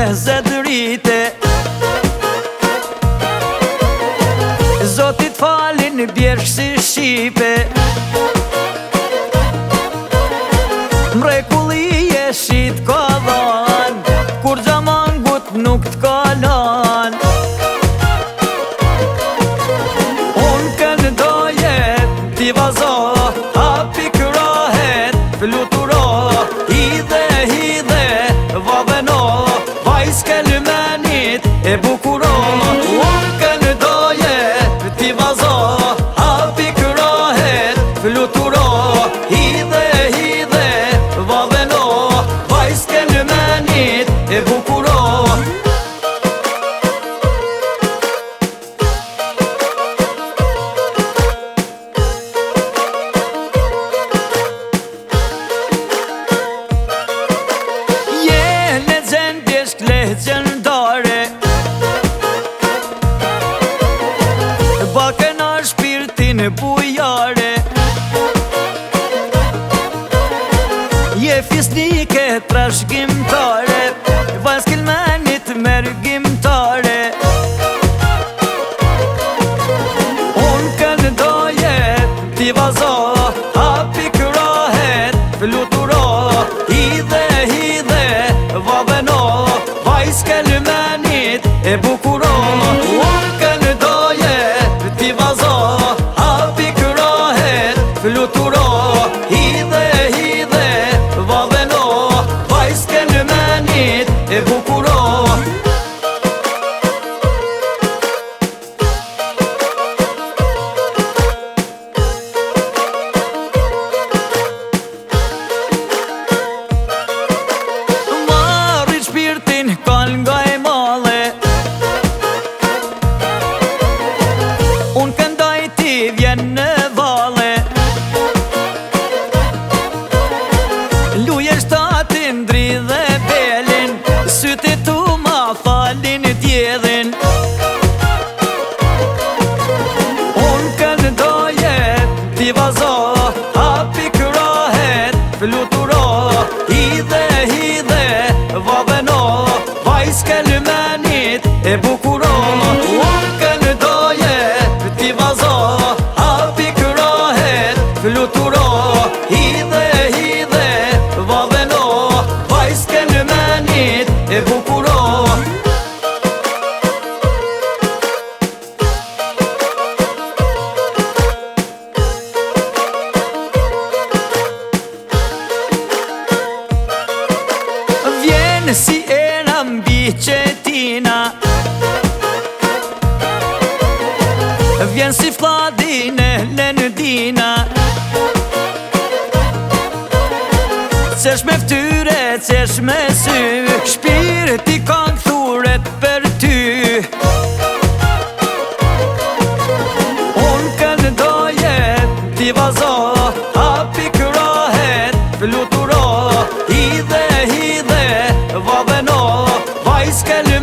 lezet rrite. Zotit falin bjersh si Shqipe, mrekulli e shit ka dhan, kur gjamangut nuk t'kalan. Unë kënë dojet t'i vazo, hapi kërahet fluturo, hidhe vaveno, vajs kelmenit e bukuro. Unë kënë dojet t'i vazo, hapi kërahet fluturo, hidhe vaveno, vajs kelmenit e bukuro. Legendare bakena shpirtin bujare, je fisnike trashgjimtare, vajs kelmenit mergjimtare. Unë kënë dojet t'i vazo, hapi kërahet fluturo, hidhe vaveno, vajs kelmenit e bukuro. Unë kënë dojet t'i vazo, hapi kërahet fluturo, hidhe vaveno, vajs kelmenit e bukuro. Kan nga e male, unë këndaj ti vjen në vale, luje shtatin dridhe belin, sytë tu ma falin djedhin. Unë kënë dojet t'i vazo, hapi kërahet fluturo, hidhe vaveno, vajs kelmenit e bukuro. Unë kënë dojet t'i vazo, hapi kërahet fluturo, hidhe vaveno, vajs kelmenit e bukuro. Vjen si era mbi qetina, vjen si fladin e Lendina, qesh me ftyre, qesh me sy, shpirti ka kthuret për ty. Unë kënë dojet t'i vazo, hapi kërahet fluturo, hidhe vaveno, vajs kelmenit